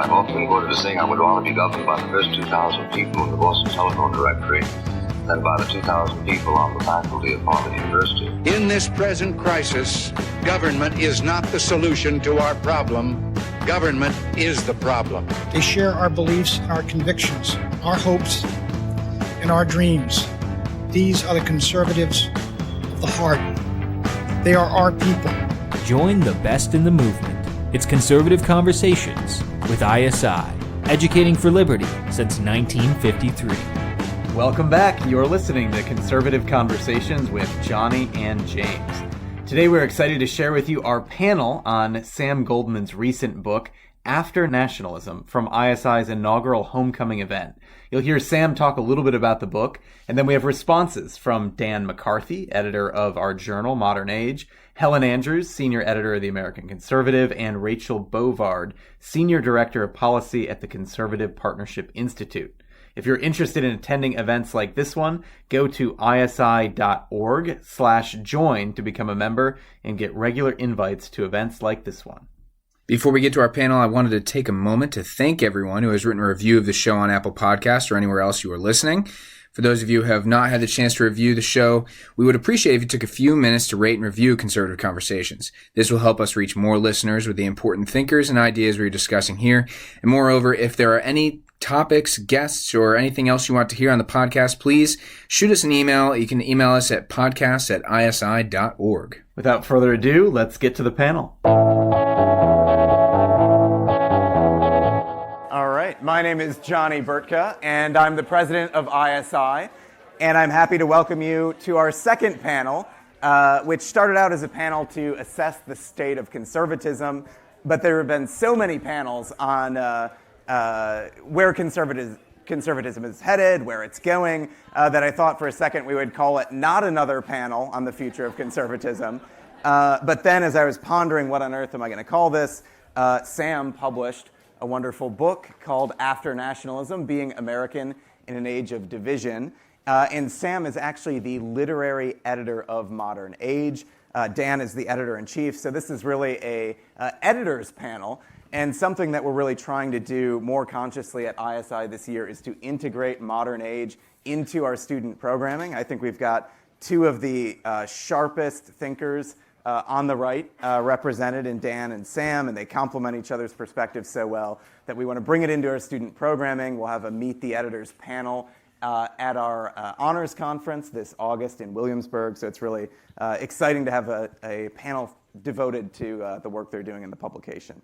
I've often quoted as saying I would rather be governed by the first 2,000 people in the Boston Telephone Directory than by the 2,000 people on the faculty of Harvard University. In this present crisis, government is not the solution to our problem. Government is the problem. They share our beliefs, our convictions, our hopes, and our dreams. These are the conservatives of the heart. They are our people. Join the best in the movement. It's Conservative Conversations with ISI, educating for liberty since 1953. Welcome back. You're listening to Conservative Conversations with Johnny and James. Today we're excited to share with you our panel on Sam Goldman's recent book, After Nationalism, from ISI's inaugural homecoming event. You'll hear Sam talk a little bit about the book, and then we have responses from Dan McCarthy, editor of our journal, Modern Age, Helen Andrews, senior editor of the American Conservative, and Rachel Bovard, senior director of policy at the Conservative Partnership Institute. If you're interested in attending events like this one, go to isi.org/join to become a member and get regular invites to events like this one. Before we get to our panel, I wanted to take a moment to thank everyone who has written a review of the show on Apple Podcasts or anywhere else you are listening. For those of you who have not had the chance to review the show, we would appreciate if you took a few minutes to rate and review Conservative Conversations. This will help us reach more listeners with the important thinkers and ideas we're discussing here. And moreover, if there are any topics, guests, or anything else you want to hear on the podcast, please shoot us an email. You can email us at podcast@isi.org. Without further ado, let's get to the panel. All right, my name is Johnny Burtka, and I'm the president of ISI, and I'm happy to welcome you to our second panel, which started out as a panel to assess the state of conservatism, but there have been so many panels on where conservatism is headed, where it's going, that I thought for a second we would call it not another panel on the future of conservatism. But then as I was pondering what on earth am I going to call this, Sam published a wonderful book called After Nationalism, Being American in an Age of Division. And Sam is actually the literary editor of Modern Age. Dan is the editor-in-chief, so this is really a editor's panel. And something that we're really trying to do more consciously at ISI this year is to integrate Modern Age into our student programming. I think we've got two of the sharpest thinkers on the right represented in Dan and Sam, and they complement each other's perspectives so well that we want to bring it into our student programming. We'll have a Meet the Editors panel at our honors conference this August in Williamsburg, so it's really exciting to have a panel devoted to the work they're doing in the publication.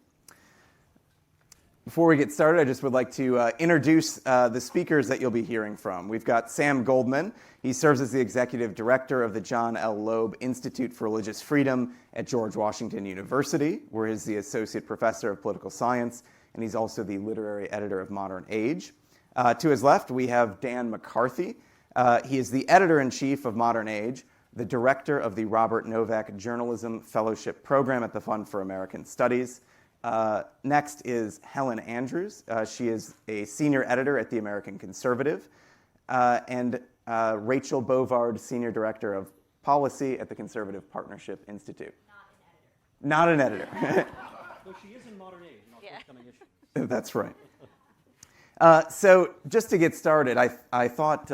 Before we get started, I just would like to introduce the speakers that you'll be hearing from. We've got Sam Goldman. He serves as the executive director of the John L. Loeb Institute for Religious Freedom at George Washington University, where he's the associate professor of political science, and he's also the literary editor of Modern Age. To his left, we have Dan McCarthy. He is the editor-in-chief of Modern Age, the director of the Robert Novak Journalism Fellowship Program at the Fund for American Studies. Next is Helen Andrews. She is a senior editor at the American Conservative. And Rachel Bovard, senior director of policy at the Conservative Partnership Institute. Not an editor. So she is in Modern Age, not forthcoming issue. That's right. So just to get started, I thought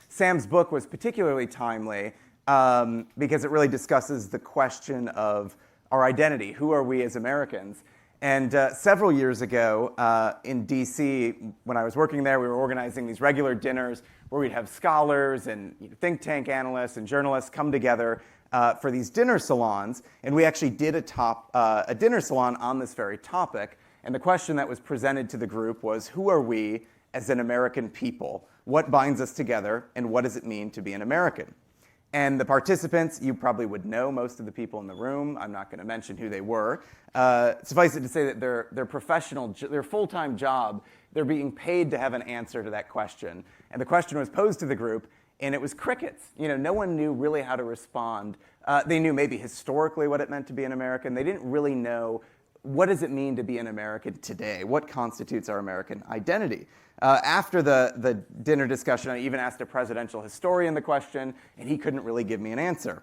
Sam's book was particularly timely because it really discusses the question of our identity. Who are we as Americans? And several years ago in D.C., when I was working there, we were organizing these regular dinners where we'd have scholars and think tank analysts and journalists come together for these dinner salons. And we actually did a dinner salon on this very topic. And the question that was presented to the group was, who are we as an American people? What binds us together, and what does it mean to be an American? And the participants, you probably would know most of the people in the room. I'm not going to mention who they were. Suffice it to say that their full-time job, they're being paid to have an answer to that question. And the question was posed to the group, and it was crickets. No one knew really how to respond. They knew maybe historically what it meant to be an American. They didn't really know what does it mean to be an American today? What constitutes our American identity? After the dinner discussion, I even asked a presidential historian the question, and he couldn't really give me an answer.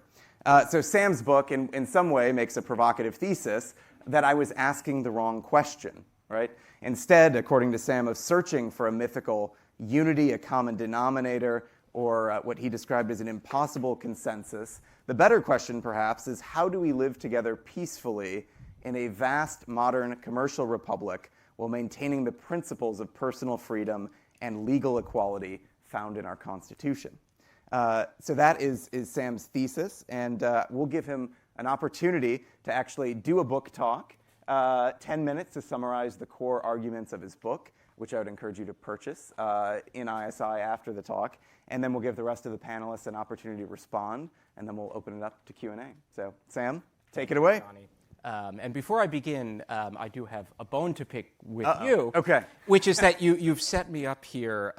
So Sam's book, in some way, makes a provocative thesis that I was asking the wrong question, right? Instead, according to Sam, of searching for a mythical unity, a common denominator, or what he described as an impossible consensus, the better question, perhaps, is how do we live together peacefully in a vast, modern, commercial republic while maintaining the principles of personal freedom and legal equality found in our Constitution? So that is Sam's thesis, and we'll give him an opportunity to actually do a book talk, 10 minutes to summarize the core arguments of his book, which I would encourage you to purchase in ISI after the talk, and then we'll give the rest of the panelists an opportunity to respond, and then we'll open it up to Q&A. So, Sam, take it away. Johnny. And before I begin, I do have a bone to pick with you, Okay. which is that you've set me up here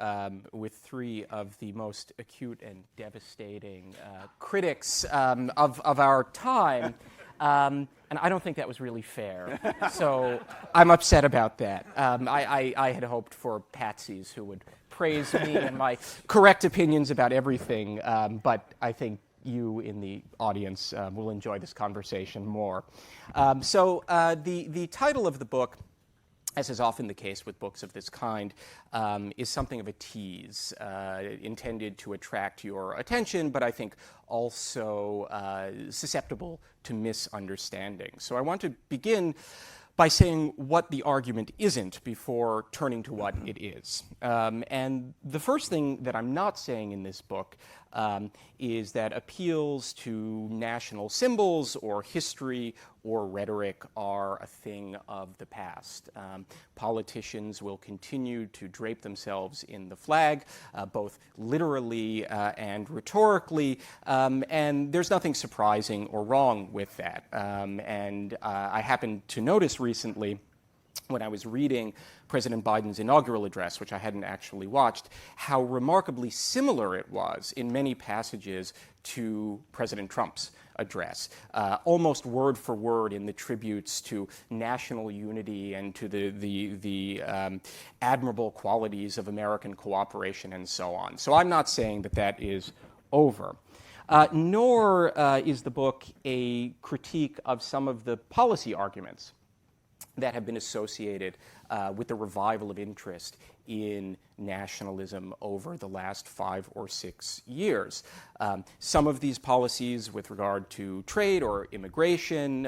with three of the most acute and devastating critics of our time, and I don't think that was really fair. So I'm upset about that. I had hoped for patsies who would praise me and my correct opinions about everything, but I think you in the audience will enjoy this conversation more. So the title of the book, as is often the case with books of this kind, is something of a tease, intended to attract your attention, but I think also susceptible to misunderstanding. So I want to begin by saying what the argument isn't before turning to what it is. And the first thing that I'm not saying in this book is that appeals to national symbols or history or rhetoric are a thing of the past. Politicians will continue to drape themselves in the flag, both literally and rhetorically, and there's nothing surprising or wrong with that. And I happened to notice recently, when I was reading President Biden's inaugural address, which I hadn't actually watched, how remarkably similar it was in many passages to President Trump's address, almost word for word in the tributes to national unity and to the admirable qualities of American cooperation and so on. So I'm not saying that that is over. Nor is the book a critique of some of the policy arguments that have been associated with the revival of interest in nationalism over the last 5 or 6 years. Some of these policies with regard to trade or immigration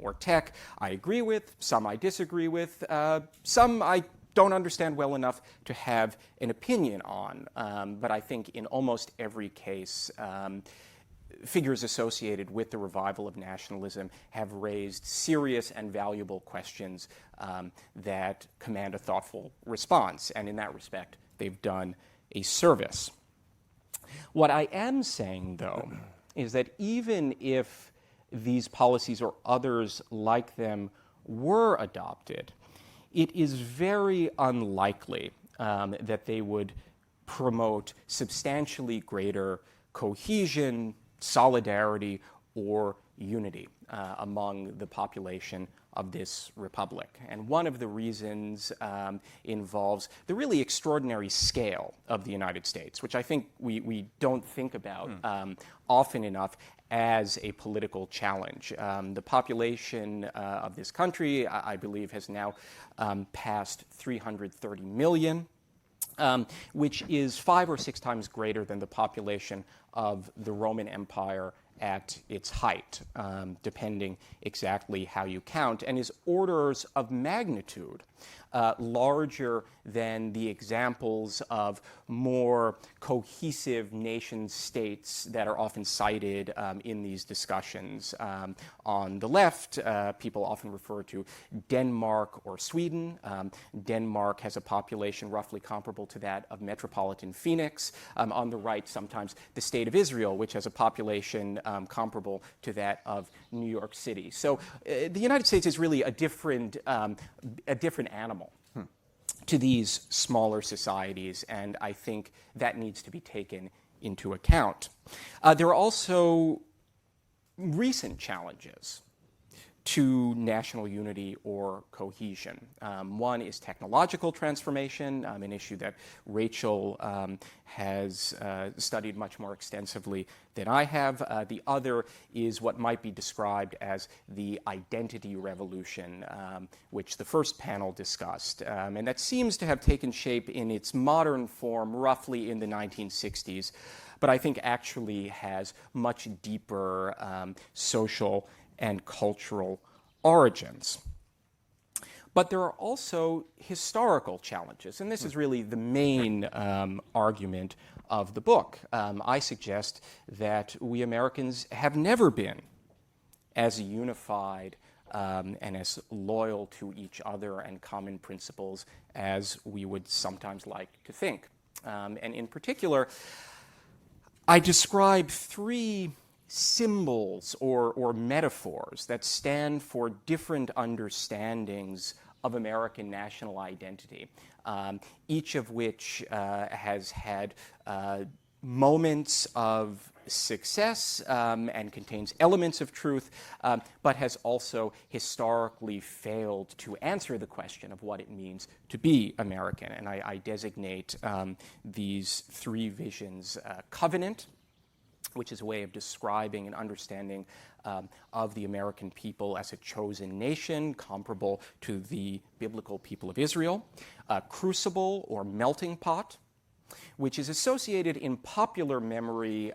or tech I agree with, some I disagree with, some I don't understand well enough to have an opinion on. But I think in almost every case, figures associated with the revival of nationalism have raised serious and valuable questions that command a thoughtful response. And in that respect, they've done a service. What I am saying, though, is that even if these policies or others like them were adopted, it is very unlikely that they would promote substantially greater cohesion, solidarity, or unity among the population of this republic. And one of the reasons involves the really extraordinary scale of the United States, which I think we don't think about often enough as a political challenge. The population of this country, I believe, has now passed 330 million. Which is 5 or 6 times greater than the population of the Roman Empire at its height, depending exactly how you count, and is orders of magnitude larger than the examples of more cohesive nation states that are often cited in these discussions. On the left, people often refer to Denmark or Sweden. Denmark has a population roughly comparable to that of metropolitan Phoenix. On the right, sometimes the state of Israel, which has a population comparable to that of New York City. So the United States is really a different animal to these smaller societies, and I think that needs to be taken into account. There are also recent challenges to national unity or cohesion. One is technological transformation, an issue that Rachel has studied much more extensively than I have. The other is what might be described as the identity revolution, which the first panel discussed. And that seems to have taken shape in its modern form roughly in the 1960s, but I think actually has much deeper social and cultural origins. But there are also historical challenges, and this is really the main argument of the book. I suggest that we Americans have never been as unified and as loyal to each other and common principles as we would sometimes like to think. And in particular, I describe three symbols or metaphors that stand for different understandings of American national identity, each of which has had moments of success and contains elements of truth, but has also historically failed to answer the question of what it means to be American. And I designate these three visions: covenant, which is a way of describing and understanding of the American people as a chosen nation, comparable to the biblical people of Israel; crucible or melting pot, which is associated in popular memory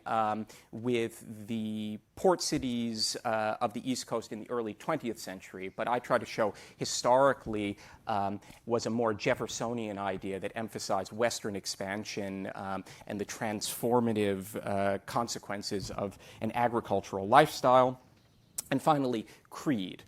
with the port cities of the East Coast in the early 20th century, but I try to show historically was a more Jeffersonian idea that emphasized Western expansion and the transformative consequences of an agricultural lifestyle. And finally, creed,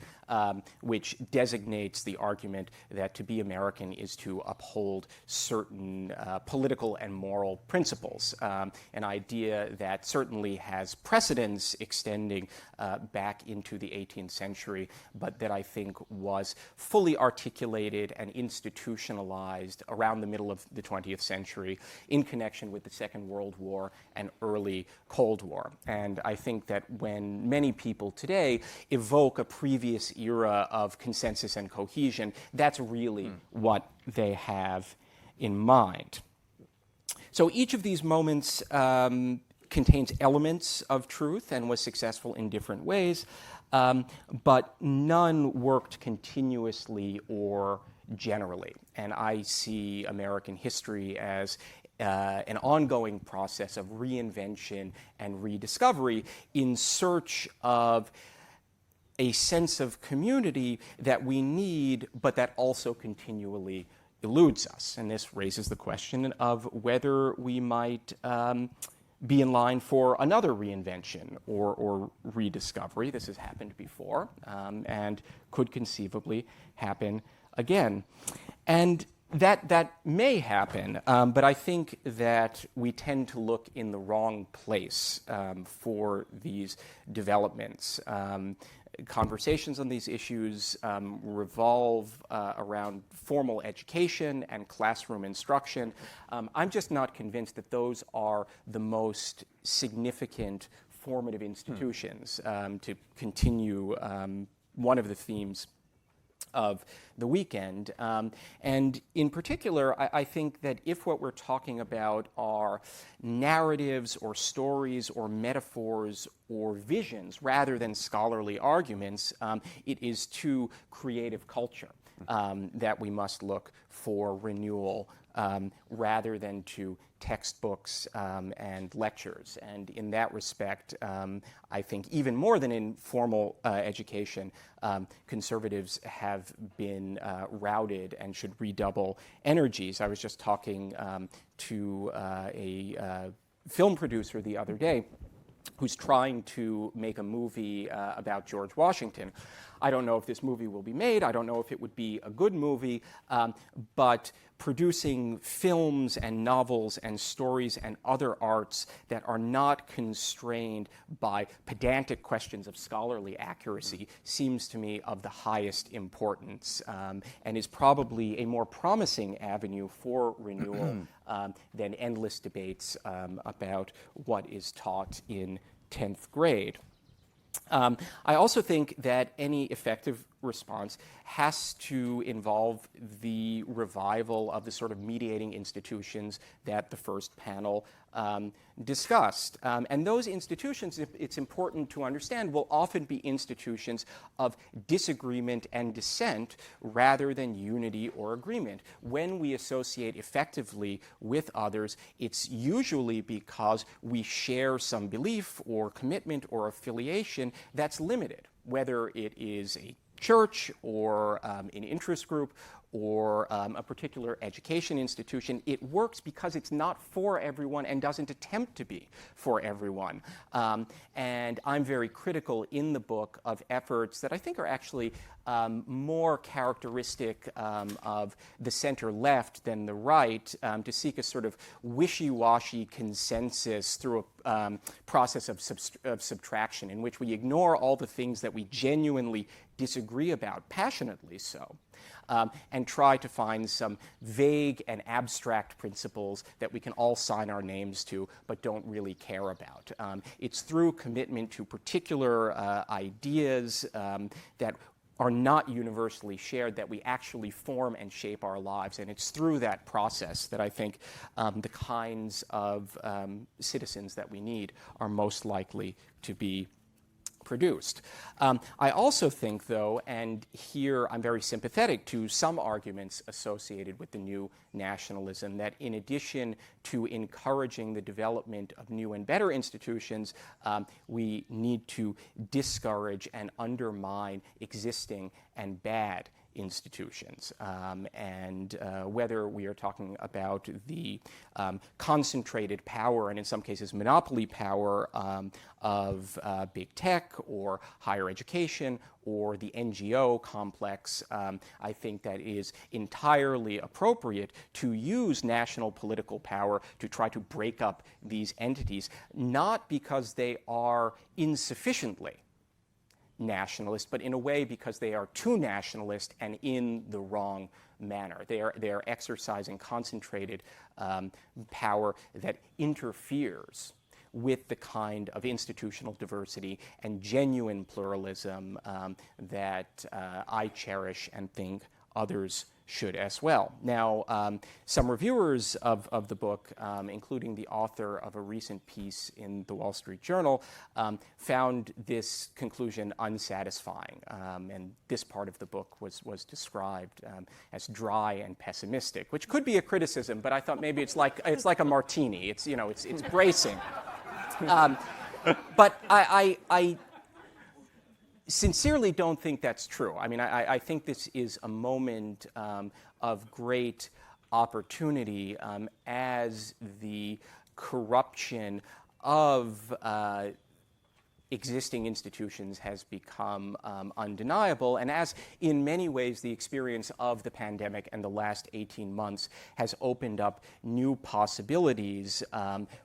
which designates the argument that to be American is to uphold certain political and moral principles, an idea that certainly has precedence extending back into the 18th century, but that I think was fully articulated and institutionalized around the middle of the 20th century in connection with the Second World War and early Cold War. And I think that when many people today evoke a previous era of consensus and cohesion, that's really what they have in mind. So each of these moments contains elements of truth and was successful in different ways, but none worked continuously or generally. And I see American history as an ongoing process of reinvention and rediscovery in search of a sense of community that we need, but that also continually eludes us. And this raises the question of whether we might be in line for another reinvention or rediscovery. This has happened before and could conceivably happen again. And that may happen, but I think that we tend to look in the wrong place for these developments. Conversations on these issues revolve around formal education and classroom instruction. I'm just not convinced that those are the most significant formative institutions, to continue one of the themes of the weekend. And in particular, I think that if what we're talking about are narratives or stories or metaphors or visions rather than scholarly arguments, it is to creative culture that we must look for renewal rather than to textbooks and lectures. And in that respect, I think even more than in formal education, conservatives have been routed and should redouble energies. I was just talking to a film producer the other day who's trying to make a movie about George Washington. I don't know if this movie will be made. I don't know if it would be a good movie, but producing films and novels and stories and other arts that are not constrained by pedantic questions of scholarly accuracy seems to me of the highest importance, and is probably a more promising avenue for renewal than endless debates about what is taught in 10th grade. I also think that any effective response has to involve the revival of the sort of mediating institutions that the first panel discussed. And those institutions, it's important to understand, will often be institutions of disagreement and dissent rather than unity or agreement. When we associate effectively with others, it's usually because we share some belief or commitment or affiliation that's limited, whether it is a church or an interest group or a particular education institution. It works because it's not for everyone and doesn't attempt to be for everyone. And I'm very critical in the book of efforts that I think are actually more characteristic of the center-left than the right, to seek a sort of wishy-washy consensus through a process of subtraction in which we ignore all the things that we genuinely disagree about, passionately so, and try to find some vague and abstract principles that we can all sign our names to but don't really care about. It's through commitment to particular ideas that are not universally shared that we actually form and shape our lives. And it's through that process that I think the kinds of citizens that we need are most likely to be produced. I also think, though, and here I'm very sympathetic to some arguments associated with the new nationalism, that in addition to encouraging the development of new and better institutions, we need to discourage and undermine existing and bad institutions. And whether we are talking about the concentrated power and in some cases monopoly power of big tech or higher education or the NGO complex, I think that is entirely appropriate to use national political power to try to break up these entities, not because they are insufficiently nationalist, but in a way because they are too nationalist and in the wrong manner. They are exercising concentrated power that interferes with the kind of institutional diversity and genuine pluralism that I cherish and think others should as well. Now, some reviewers of the book, including the author of a recent piece in the Wall Street Journal, found this conclusion unsatisfying. And this part of the book was described as dry and pessimistic, which could be a criticism, but I thought maybe it's like a martini. It's bracing. But I sincerely don't think that's true. I mean, I think this is a moment of great opportunity as the corruption of existing institutions has become undeniable, and as in many ways the experience of the pandemic and the last 18 months has opened up new possibilities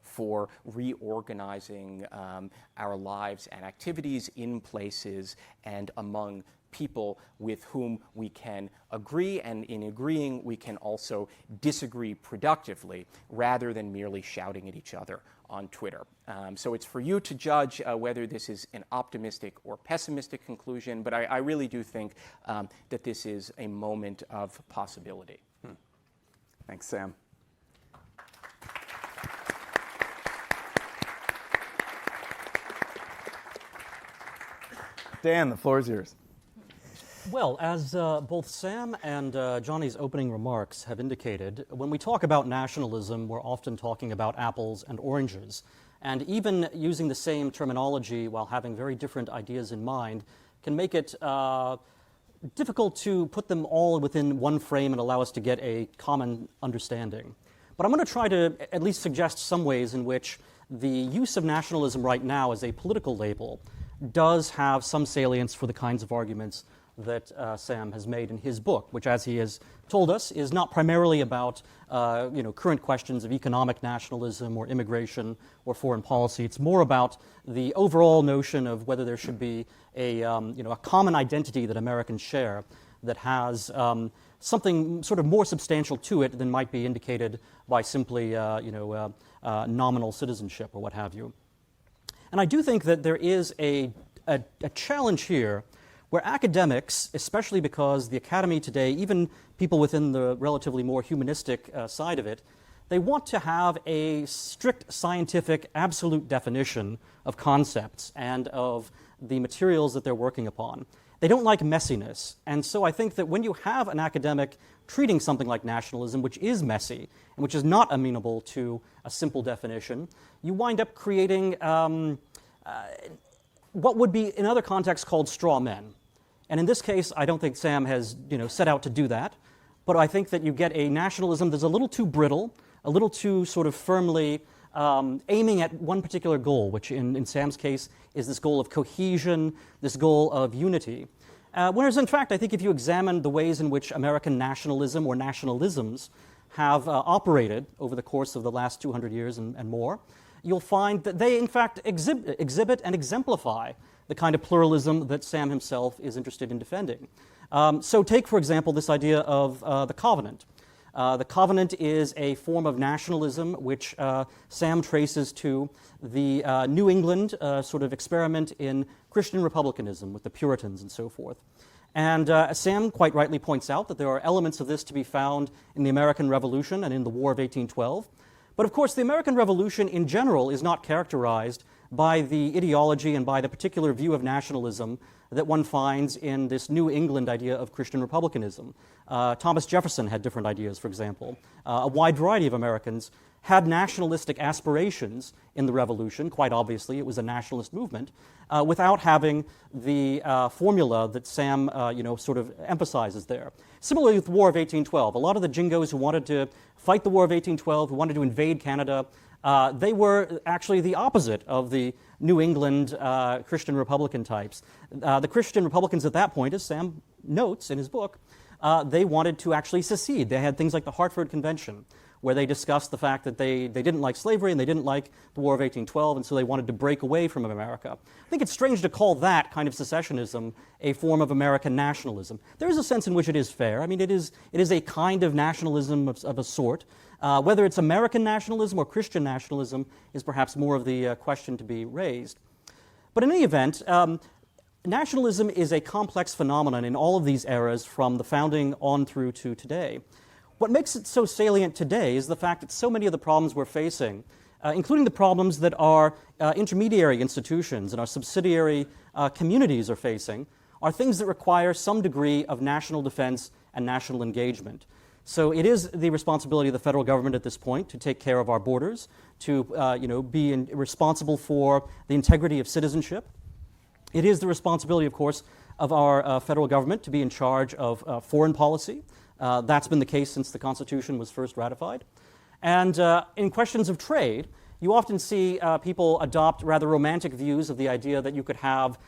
for reorganizing our lives and activities in places and among people with whom we can agree, and in agreeing we can also disagree productively rather than merely shouting at each other on Twitter. So it's for you to judge whether this is an optimistic or pessimistic conclusion, but I really do think that this is a moment of possibility. Thanks, Sam. Dan, the floor is yours. Well, as both Sam and Johnny's opening remarks have indicated, when we talk about nationalism, we're often talking about apples and oranges. And even using the same terminology while having very different ideas in mind can make it difficult to put them all within one frame and allow us to get a common understanding. But I'm going to try to at least suggest some ways in which the use of nationalism right now as a political label does have some salience for the kinds of arguments that Sam has made in his book, which, as he has told us, is not primarily about current questions of economic nationalism or immigration or foreign policy. It's more about the overall notion of whether there should be a common identity that Americans share that has something sort of more substantial to it than might be indicated by simply nominal citizenship or what have you. And I do think that there is a a challenge here where academics, especially because the academy today, even people within the relatively more humanistic side of it, they want to have a strict scientific absolute definition of concepts and of the materials that they're working upon. They don't like messiness. And so I think that when you have an academic treating something like nationalism, which is messy and which is not amenable to a simple definition, you wind up creating what would be in other contexts called straw men. And in this case, I don't think Sam has set out to do that, but I think that you get a nationalism that's a little too brittle, a little too sort of firmly aiming at one particular goal, which in Sam's case is this goal of cohesion, this goal of unity. Whereas in fact, I think if you examine the ways in which American nationalism or nationalisms have operated over the course of the last 200 years and more, you'll find that they in fact exhibit and exemplify the kind of pluralism that Sam himself is interested in defending. So take, for example, this idea of the covenant. The covenant is a form of nationalism which Sam traces to the New England sort of experiment in Christian republicanism with the Puritans and so forth. And Sam quite rightly points out that there are elements of this to be found in the American Revolution and in the War of 1812. But of course, the American Revolution in general is not characterized by the ideology and by the particular view of nationalism that one finds in this New England idea of Christian republicanism. Thomas Jefferson had different ideas, for example. A wide variety of Americans had nationalistic aspirations in the Revolution. Quite obviously, it was a nationalist movement, without having the formula that Sam sort of emphasizes there. Similarly with the War of 1812, a lot of the jingoes who wanted to fight the War of 1812, who wanted to invade Canada, they were actually the opposite of the New England Christian Republican types. The Christian Republicans at that point, as Sam notes in his book, they wanted to actually secede. They had things like the Hartford Convention, where they discussed the fact that they didn't like slavery and they didn't like the War of 1812, and so they wanted to break away from America. I think it's strange to call that kind of secessionism a form of American nationalism. There is a sense in which it is fair. I mean, it is a kind of nationalism of a sort. Whether it's American nationalism or Christian nationalism is perhaps more of the question to be raised. But in any event, nationalism is a complex phenomenon in all of these eras from the founding on through to today. What makes it so salient today is the fact that so many of the problems we're facing, including the problems that our intermediary institutions and our subsidiary communities are facing, are things that require some degree of national defense and national engagement. So it is the responsibility of the federal government at this point to take care of our borders, to be responsible for the integrity of citizenship. It is the responsibility, of course, of our federal government to be in charge of foreign policy. That's been the case since the Constitution was first ratified. And in questions of trade, you often see people adopt rather romantic views of the idea that you could have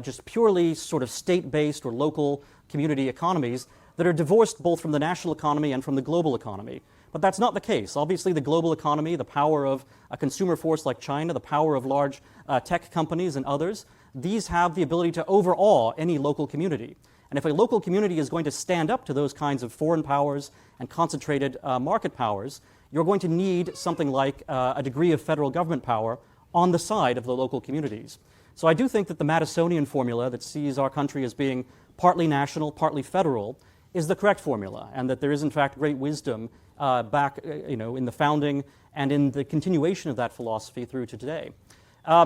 just purely sort of state-based or local community economies that are divorced both from the national economy and from the global economy. But that's not the case. Obviously, the global economy, the power of a consumer force like China, the power of large tech companies and others, these have the ability to overawe any local community. And if a local community is going to stand up to those kinds of foreign powers and concentrated market powers, you're going to need something like a degree of federal government power on the side of the local communities. So I do think that the Madisonian formula that sees our country as being partly national, partly federal, is the correct formula, and that there is in fact great wisdom back in the founding and in the continuation of that philosophy through to today.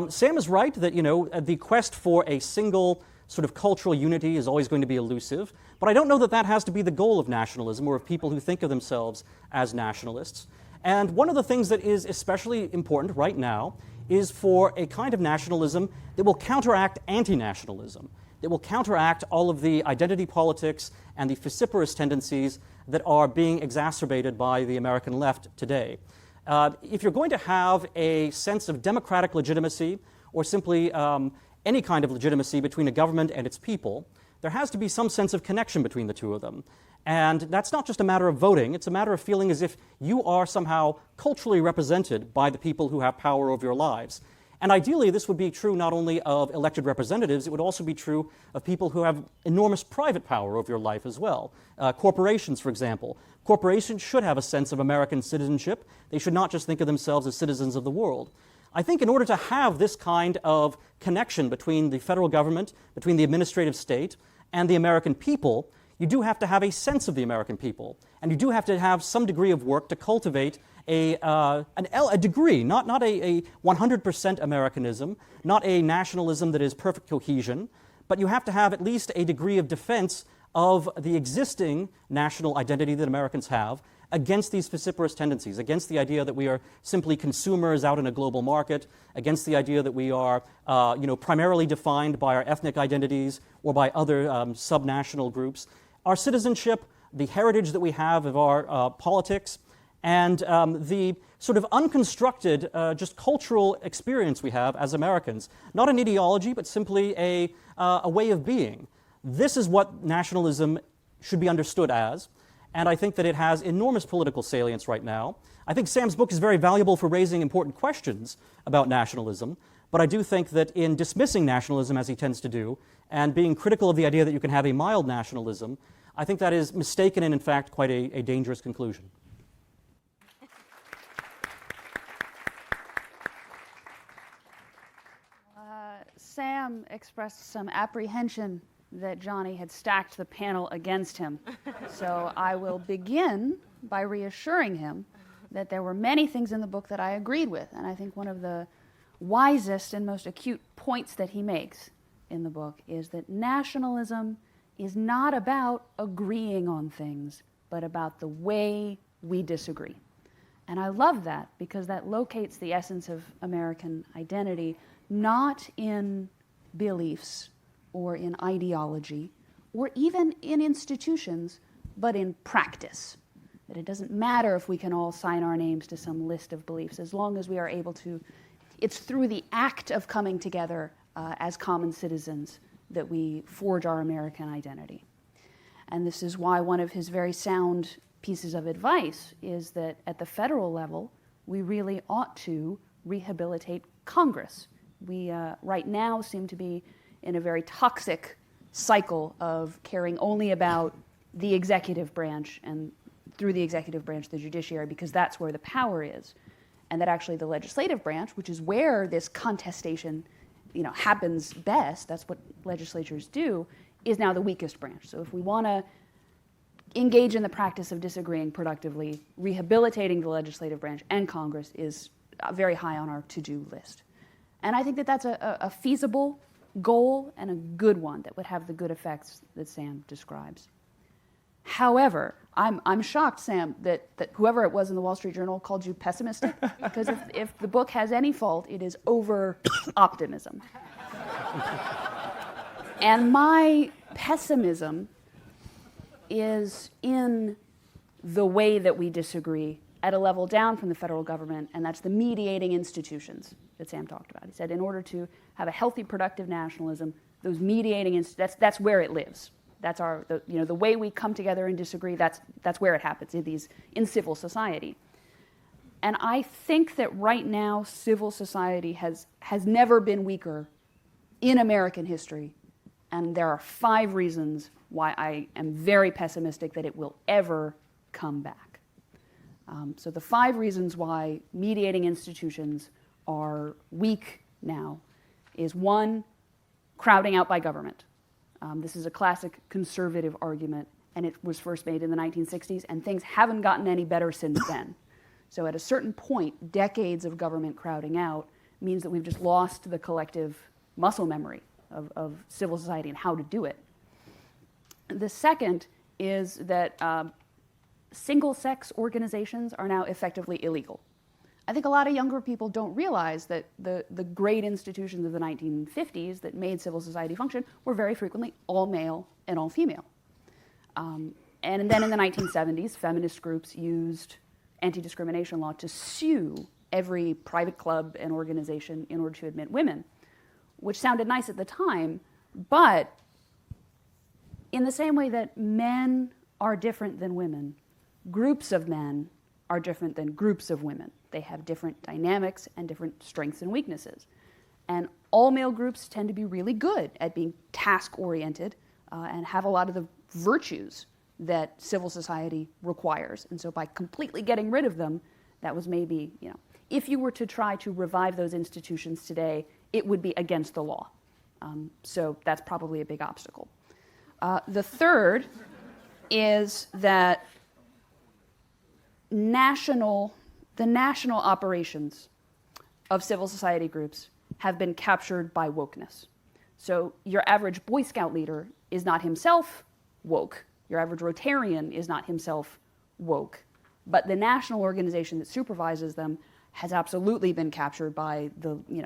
Sam is right that the quest for a single sort of cultural unity is always going to be elusive, but I don't know that that has to be the goal of nationalism or of people who think of themselves as nationalists. And one of the things that is especially important right now is for a kind of nationalism that will counteract anti-nationalism, that will counteract all of the identity politics and the vociferous tendencies that are being exacerbated by the American left today. If you're going to have a sense of democratic legitimacy or simply any kind of legitimacy between a government and its people, there has to be some sense of connection between the two of them. And that's not just a matter of voting, it's a matter of feeling as if you are somehow culturally represented by the people who have power over your lives. And ideally, this would be true not only of elected representatives, it would also be true of people who have enormous private power over your life as well. Corporations, for example. Corporations should have a sense of American citizenship. They should not just think of themselves as citizens of the world. I think in order to have this kind of connection between the federal government, between the administrative state, and the American people, you do have to have a sense of the American people. And you do have to have some degree of work to cultivate a degree, not a 100% Americanism, not a nationalism that is perfect cohesion, but you have to have at least a degree of defense of the existing national identity that Americans have against these vociferous tendencies, against the idea that we are simply consumers out in a global market, against the idea that we are primarily defined by our ethnic identities or by other subnational groups. Our citizenship, the heritage that we have of our politics, and the sort of unconstructed, just cultural experience we have as Americans. Not an ideology, but simply a way of being. This is what nationalism should be understood as, and I think that it has enormous political salience right now. I think Sam's book is very valuable for raising important questions about nationalism, but I do think that in dismissing nationalism, as he tends to do, and being critical of the idea that you can have a mild nationalism, I think that is mistaken and, in fact, quite a dangerous conclusion. Sam expressed some apprehension that Johnny had stacked the panel against him. So I will begin by reassuring him that there were many things in the book that I agreed with. And I think one of the wisest and most acute points that he makes in the book is that nationalism is not about agreeing on things, but about the way we disagree. And I love that because that locates the essence of American identity, not in beliefs or in ideology or even in institutions, but in practice. That it doesn't matter if we can all sign our names to some list of beliefs, as long as we are able to. It's through the act of coming together as common citizens that we forge our American identity. And this is why one of his very sound pieces of advice is that at the federal level, we really ought to rehabilitate Congress. We right now seem to be in a very toxic cycle of caring only about the executive branch and through the executive branch, the judiciary, because that's where the power is. And that actually the legislative branch, which is where this contestation happens best, that's what legislatures do, is now the weakest branch. So if we want to engage in the practice of disagreeing productively, rehabilitating the legislative branch and Congress is very high on our to-do list. And I think that that's a feasible goal and a good one that would have the good effects that Sam describes. However, I'm shocked, Sam, that whoever it was in the Wall Street Journal called you pessimistic, because if the book has any fault, it is over-optimism. And my pessimism is in the way that we disagree at a level down from the federal government, and that's the mediating institutions that Sam talked about. He said in order to have a healthy, productive nationalism, those mediating that's where it lives. That's the way we come together and disagree. That's where it happens in civil society. And I think that right now civil society has never been weaker in American history, and there are 5 reasons why I am very pessimistic that it will ever come back. So the 5 reasons why mediating institutions are weak now is 1, crowding out by government. This is a classic conservative argument, and it was first made in the 1960s, and things haven't gotten any better since then. So at a certain point, decades of government crowding out means that we've just lost the collective muscle memory of civil society and how to do it. The second is that single-sex organizations are now effectively illegal. I think a lot of younger people don't realize that the great institutions of the 1950s that made civil society function were very frequently all male and all female. And then in the 1970s, feminist groups used anti-discrimination law to sue every private club and organization in order to admit women, which sounded nice at the time, but in the same way that men are different than women, groups of men are different than groups of women. They have different dynamics and different strengths and weaknesses. And all male groups tend to be really good at being task-oriented and have a lot of the virtues that civil society requires. And so by completely getting rid of them, that was maybe, if you were to try to revive those institutions today, it would be against the law. So that's probably a big obstacle. The third is that the national operations of civil society groups have been captured by wokeness. So your average Boy Scout leader is not himself woke. Your average Rotarian is not himself woke. But the national organization that supervises them has absolutely been captured by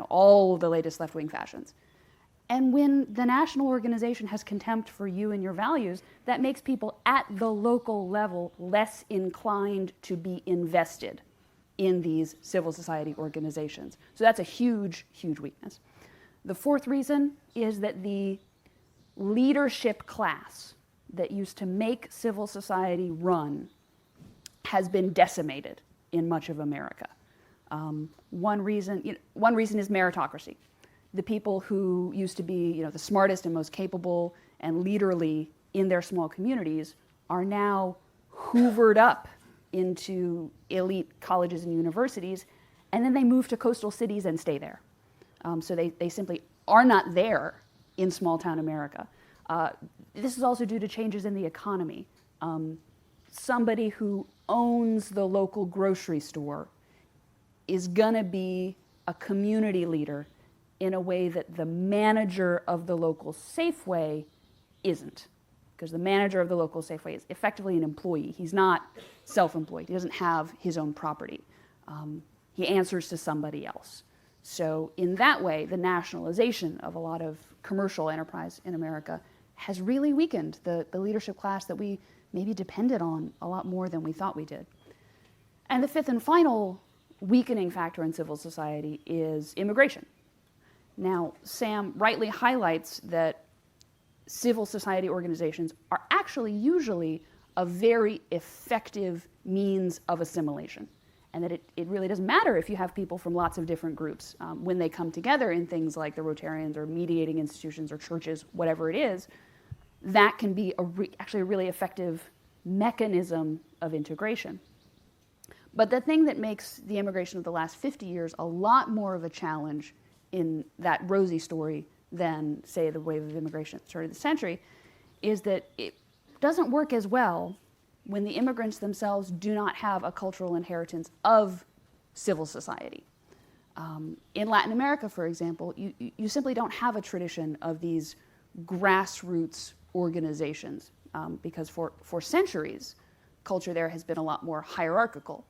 all of the latest left-wing fashions. And when the national organization has contempt for you and your values, that makes people at the local level less inclined to be invested in these civil society organizations. So that's a huge, huge weakness. The fourth reason is that the leadership class that used to make civil society run has been decimated in much of America. One reason is meritocracy. The people who used to be, the smartest and most capable and leaderly in their small communities are now hoovered up into elite colleges and universities, and then they move to coastal cities and stay there. So they simply are not there in small town America. This is also due to changes in the economy. Somebody who owns the local grocery store is gonna be a community leader in a way that the manager of the local Safeway isn't. Because the manager of the local Safeway is effectively an employee. He's not self-employed. He doesn't have his own property. He answers to somebody else. So in that way, the nationalization of a lot of commercial enterprise in America has really weakened the leadership class that we maybe depended on a lot more than we thought we did. And the fifth and final weakening factor in civil society is immigration. Now, Sam rightly highlights that civil society organizations are actually usually a very effective means of assimilation, and that it really doesn't matter if you have people from lots of different groups. When they come together in things like the Rotarians or mediating institutions or churches, whatever it is, that can be actually a really effective mechanism of integration. But the thing that makes the immigration of the last 50 years a lot more of a challenge in that rosy story than, say, the wave of immigration at the start of the century, is that it doesn't work as well when the immigrants themselves do not have a cultural inheritance of civil society. In Latin America, for example, you simply don't have a tradition of these grassroots organizations because for centuries, culture there has been a lot more hierarchical.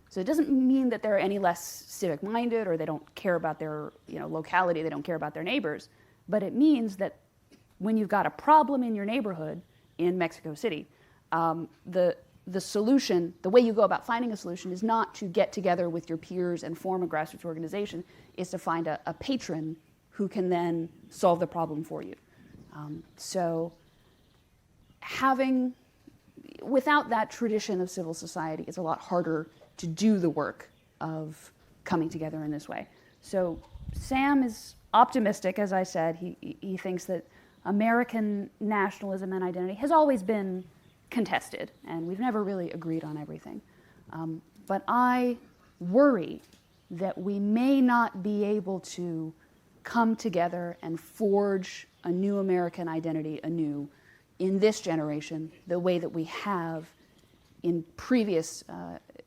So it doesn't mean that they're any less civic-minded or they don't care about their locality, they don't care about their neighbors, but it means that when you've got a problem in your neighborhood in Mexico City, the solution, the way you go about finding a solution is not to get together with your peers and form a grassroots organization, is to find a patron who can then solve the problem for you. So without that tradition of civil society, it's a lot harder to do the work of coming together in this way. So Sam is optimistic, as I said. He thinks that American nationalism and identity has always been contested, and we've never really agreed on everything. But I worry that we may not be able to come together and forge a new American identity anew in this generation the way that we have in previous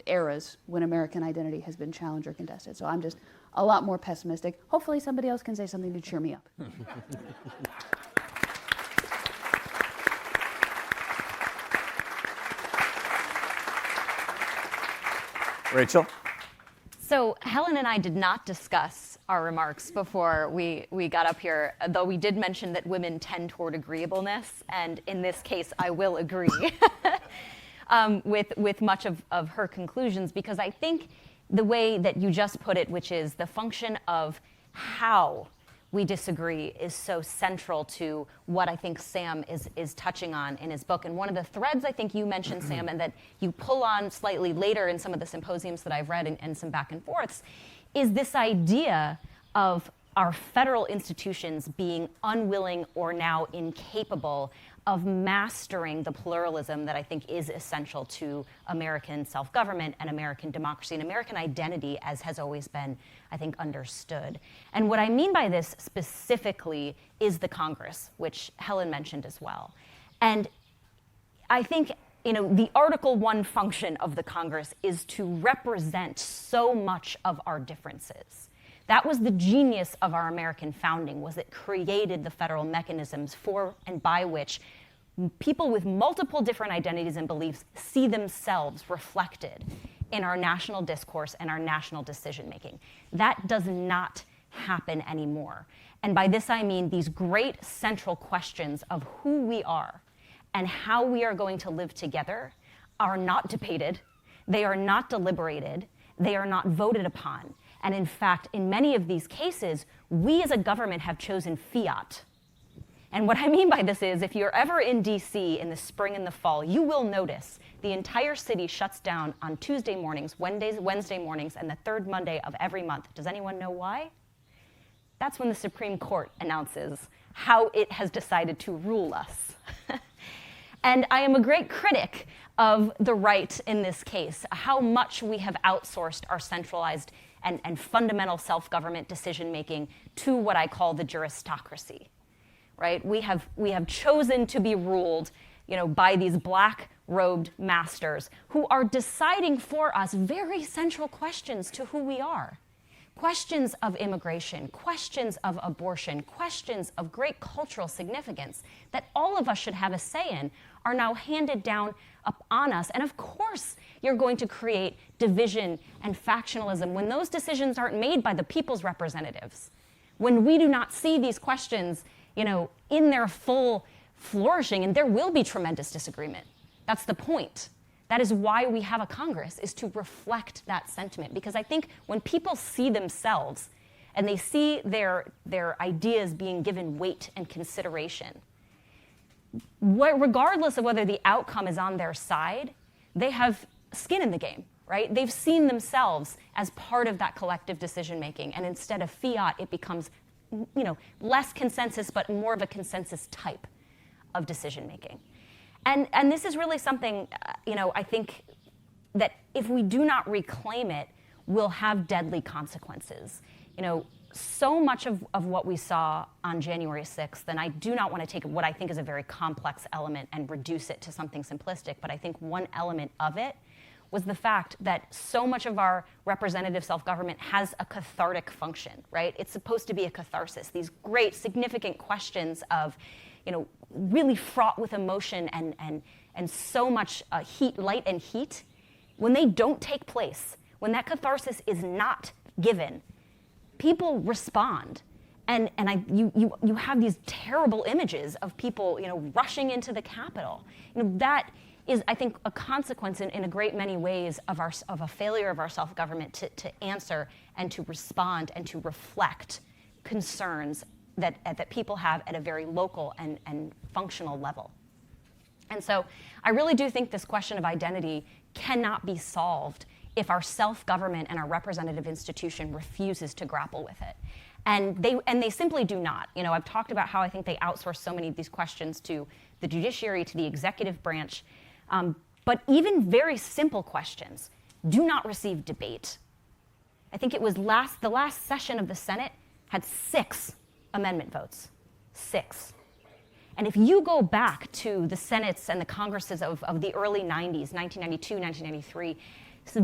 eras when American identity has been challenged or contested. So I'm just a lot more pessimistic. Hopefully somebody else can say something to cheer me up. Rachel? So Helen and I did not discuss our remarks before we got up here, though we did mention that women tend toward agreeableness, and in this case I will agree with much of her conclusions, because I think the way that you just put it, which is the function of how we disagree, is so central to what I think Sam is touching on in his book. And one of the threads I think you mentioned, Sam, and that you pull on slightly later in some of the symposiums that I've read and some back and forths, is this idea of our federal institutions being unwilling or now incapable of mastering the pluralism that I think is essential to American self-government and American democracy and American identity, as has always been, I think, understood. And what I mean by this specifically is the Congress, which Helen mentioned as well. And I think, the Article 1 function of the Congress is to represent so much of our differences. That was the genius of our American founding, was it created the federal mechanisms for and by which people with multiple different identities and beliefs see themselves reflected in our national discourse and our national decision-making. That does not happen anymore. And by this I mean these great central questions of who we are and how we are going to live together are not debated, they are not deliberated, they are not voted upon. And in fact, in many of these cases, we as a government have chosen fiat. And what I mean by this is, if you're ever in DC in the spring and the fall, you will notice the entire city shuts down on Tuesday mornings, Wednesday mornings, and the third Monday of every month. Does anyone know why? That's when the Supreme Court announces how it has decided to rule us. And I am a great critic of the right in this case, how much we have outsourced our centralized and fundamental self-government decision-making to what I call the juristocracy, right? We have chosen to be ruled, by these black-robed masters who are deciding for us very central questions to who we are. Questions of immigration, questions of abortion, questions of great cultural significance that all of us should have a say in are now handed down upon us. And of course, you're going to create division and factionalism when those decisions aren't made by the people's representatives. When we do not see these questions, in their full flourishing, and there will be tremendous disagreement. That's the point. That is why we have a Congress, is to reflect that sentiment. Because I think when people see themselves and they see their ideas being given weight and consideration, regardless of whether the outcome is on their side, they have skin in the game, right? They've seen themselves as part of that collective decision-making. And instead of fiat, it becomes, less consensus, but more of a consensus type of decision-making. And this is really something, I think that if we do not reclaim it, will have deadly consequences. So much of what we saw on January 6th, and I do not want to take what I think is a very complex element and reduce it to something simplistic, but I think one element of it was the fact that so much of our representative self-government has a cathartic function, right? It's supposed to be a catharsis. These great, significant questions of, really fraught with emotion and so much light and heat, when they don't take place, when that catharsis is not given, people respond. And you have these terrible images of people, rushing into the Capitol. That is, I think, a consequence in a great many ways of a failure of our self-government to answer and to respond and to reflect concerns that people have at a very local and functional level. And so I really do think this question of identity cannot be solved if our self-government and our representative institution refuses to grapple with it. And they simply do not. I've talked about how I think they outsource so many of these questions to the judiciary, to the executive branch. But even very simple questions do not receive debate. I think it was the last session of the Senate had 6 amendment votes. 6. And if you go back to the Senates and the Congresses of the early 90s, 1992, 1993, it's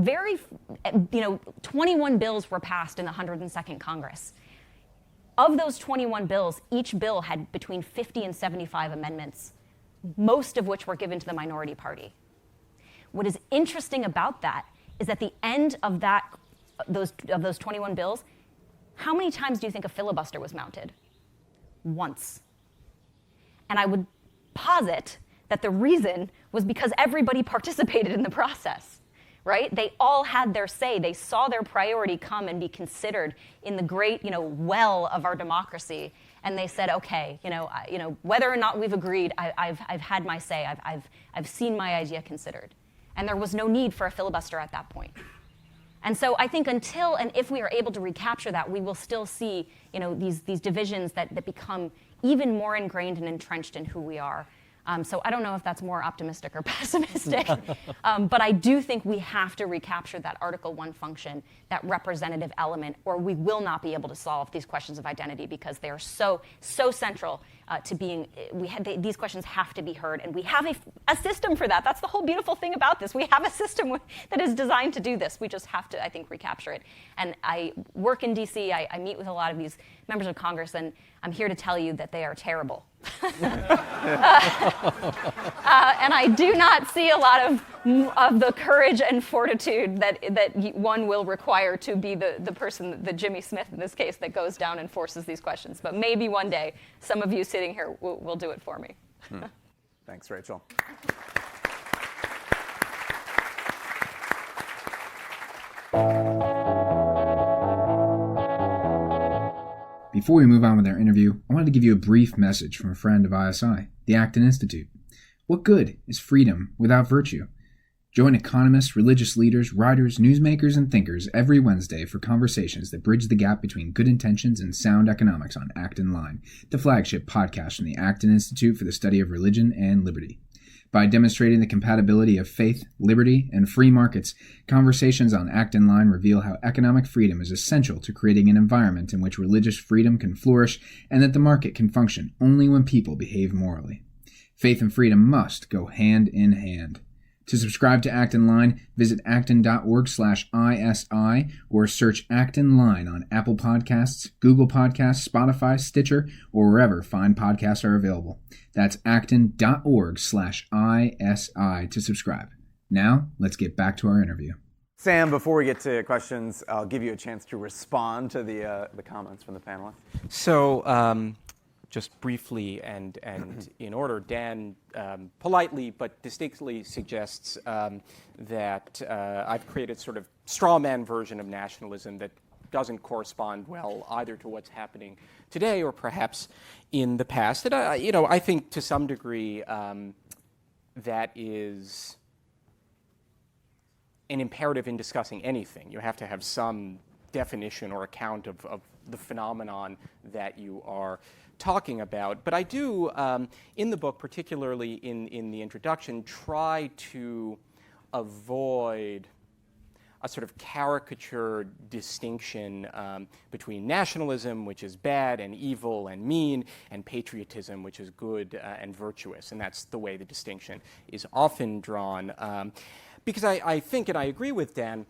21 bills were passed in the 102nd Congress. Of those 21 bills, each bill had between 50 and 75 amendments, most of which were given to the minority party. What is interesting about that is at the end of those 21 bills, how many times do you think a filibuster was mounted? Once. And I would posit that the reason was because everybody participated in the process, right? They all had their say. They saw their priority come and be considered in the great, well of our democracy. And they said, okay, whether or not we've agreed, I've had my say. I've seen my idea considered. And there was no need for a filibuster at that point. And so I think until and if we are able to recapture that, we will still see, these divisions that become even more ingrained and entrenched in who we are. So I don't know if that's more optimistic or pessimistic, but I do think we have to recapture that Article 1 function, that representative element, or we will not be able to solve these questions of identity because they are so central to being, these questions have to be heard, and we have a system for that. That's the whole beautiful thing about this. We have a system that is designed to do this. We just have to, I think, recapture it. And I work in DC, I meet with a lot of these members of Congress, and I'm here to tell you that they are terrible. And I do not see a lot of the courage and fortitude that one will require to be the person, the Jimmy Smith in this case, that goes down and forces these questions. But maybe one day, some of you sitting here will do it for me. Thanks, Rachel. Before we move on with our interview, I wanted to give you a brief message from a friend of ISI, the Acton Institute. What good is freedom without virtue? Join economists, religious leaders, writers, newsmakers, and thinkers every Wednesday for conversations that bridge the gap between good intentions and sound economics on ActinLine, the flagship podcast from the Acton Institute for the Study of Religion and Liberty. By demonstrating the compatibility of faith, liberty, and free markets, conversations on ActinLine reveal how economic freedom is essential to creating an environment in which religious freedom can flourish and that the market can function only when people behave morally. Faith and freedom must go hand in hand. To subscribe to ActinLine, visit actin.org/ISI or search ActinLine on Apple Podcasts, Google Podcasts, Spotify, Stitcher, or wherever fine podcasts are available. That's actin.org/ISI to subscribe. Now, let's get back to our interview. Sam, before we get to questions, I'll give you a chance to respond to the comments from the panelists. So, just briefly and in order, Dan politely but distinctly suggests that I've created sort of straw man version of nationalism that doesn't correspond well either to what's happening today or perhaps in the past. And I think to some degree that is an imperative in discussing anything. You have to have some definition or account of the phenomenon that you are talking about. But I do, in the book, particularly in the introduction, try to avoid a sort of caricature distinction between nationalism, which is bad and evil and mean, and patriotism, which is good and virtuous. And that's the way the distinction is often drawn. Because I think, and I agree with Dan,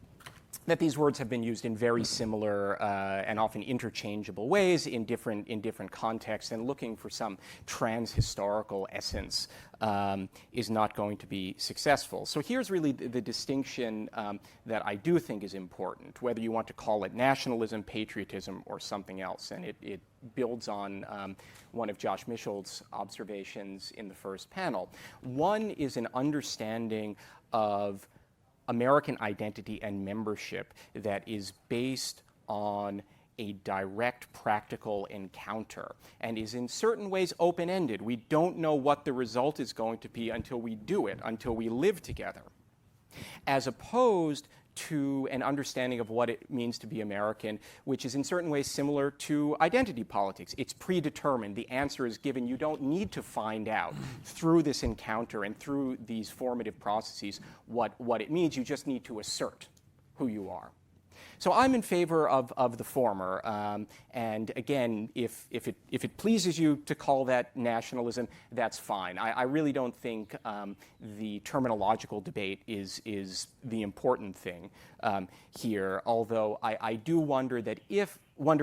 that these words have been used in very similar and often interchangeable ways in different contexts, and looking for some trans-historical essence is not going to be successful. So here's really the distinction that I do think is important, whether you want to call it nationalism, patriotism, or something else. And it builds on one of Josh Michel's observations in the first panel. One is an understanding of American identity and membership that is based on a direct practical encounter and is in certain ways open-ended. We don't know what the result is going to be until we do it, until we live together, as opposed to an understanding of what it means to be American, which is in certain ways similar to identity politics. It's predetermined. The answer is given. You don't need to find out through this encounter and through these formative processes what it means. You just need to assert who you are. So I'm in favor of the former, and again, if it pleases you to call that nationalism, that's fine. I really don't think the terminological debate is the important thing here. Although I do wonder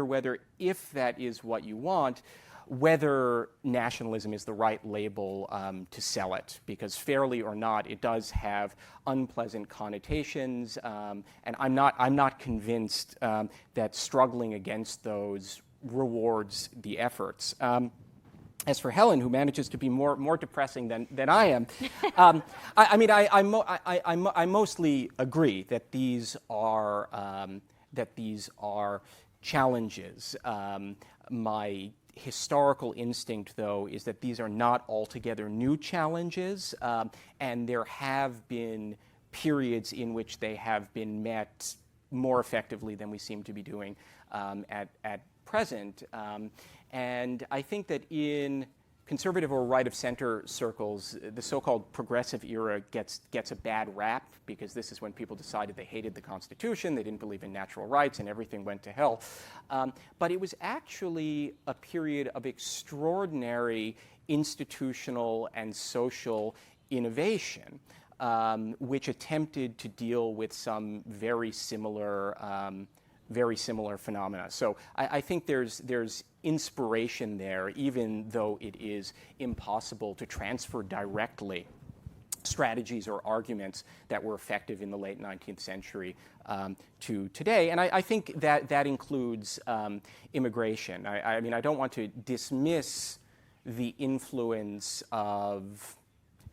whether if that is what you want, whether nationalism is the right label to sell it, because fairly or not, it does have unpleasant connotations, and I'm not convinced that struggling against those rewards the efforts. As for Helen, who manages to be more depressing than I am, I mostly agree that these are challenges. My historical instinct, though, is that these are not altogether new challenges, and there have been periods in which they have been met more effectively than we seem to be doing at present. And I think that in conservative or right-of-center circles, the so-called progressive era gets a bad rap because this is when people decided they hated the Constitution, they didn't believe in natural rights, and everything went to hell. But it was actually a period of extraordinary institutional and social innovation, which attempted to deal with some very similar phenomena. So I think there's inspiration there, even though it is impossible to transfer directly strategies or arguments that were effective in the late 19th century to today. And I think that includes immigration. I mean, I don't want to dismiss the influence of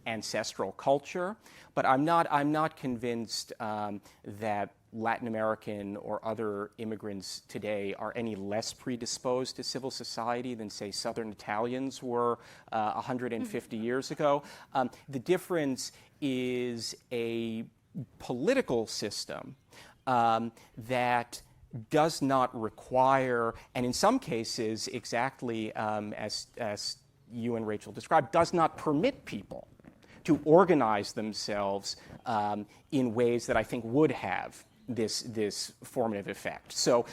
ancestral culture, but I'm not convinced that Latin American or other immigrants today are any less predisposed to civil society than, say, Southern Italians were 150 years ago. The difference is a political system that does not require, and in some cases, exactly as you and Rachel described, does not permit people to organize themselves in ways that I think would have this formative effect. So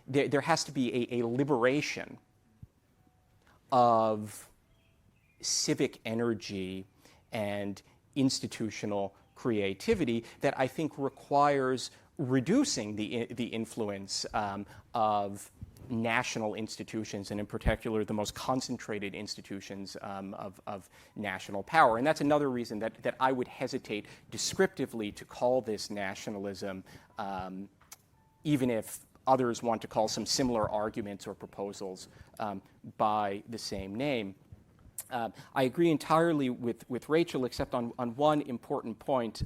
there has to be a liberation of civic energy and institutional creativity that I think requires reducing the influence of national institutions, and in particular the most concentrated institutions of national power. And that's another reason that I would hesitate descriptively to call this nationalism, even if others want to call some similar arguments or proposals by the same name. I agree entirely with Rachel, except on one important point,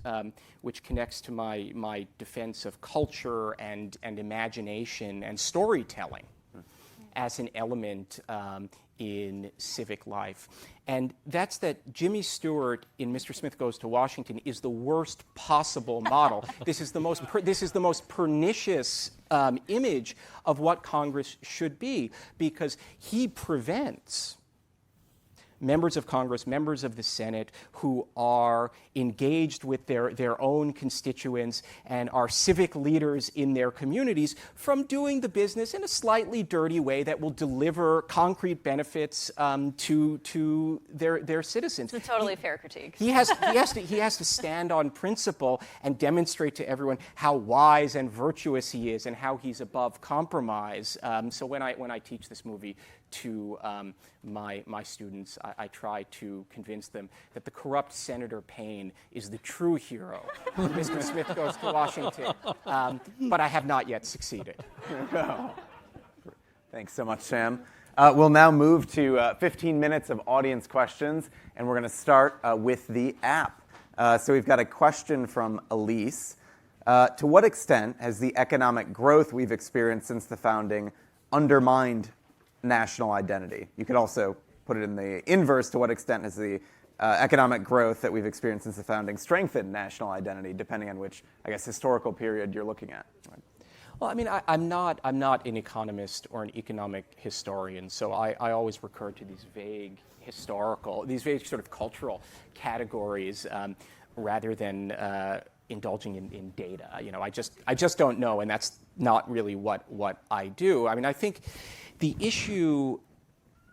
which connects to my defense of culture and imagination and storytelling as an element in civic life. And that's that Jimmy Stewart in Mr. Smith Goes to Washington is the worst possible model. This is the most pernicious image of what Congress should be, because he prevents members of Congress, members of the Senate who are engaged with their own constituents and are civic leaders in their communities from doing the business in a slightly dirty way that will deliver concrete benefits to their citizens. It's a totally fair critique. He has to stand on principle and demonstrate to everyone how wise and virtuous he is and how he's above compromise. So when I teach this movie to my students, I try to convince them that the corrupt Senator Payne is the true hero when Mr. Smith Goes to Washington. But I have not yet succeeded. Thanks so much, Sam. We'll now move to 15 minutes of audience questions, and we're going to start with the app. So we've got a question from Elise. To what extent has the economic growth we've experienced since the founding undermined national identity? You could also put it in the inverse. To what extent has the economic growth that we've experienced since the founding strengthened national identity, depending on which, I guess, historical period you're looking at? Right. Well, I mean, I'm not an economist or an economic historian, so I always recur to these vague sort of cultural categories rather than indulging in data. You know, I just don't know, and that's not really what I do. I mean, I think the issue,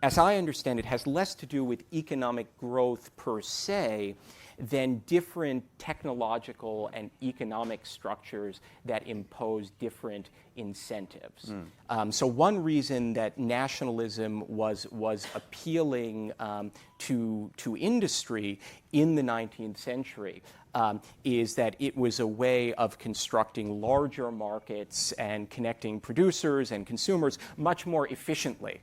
as I understand it, has less to do with economic growth per se than different technological and economic structures that impose different incentives. So one reason that nationalism was appealing to industry in the 19th century is that it was a way of constructing larger markets and connecting producers and consumers much more efficiently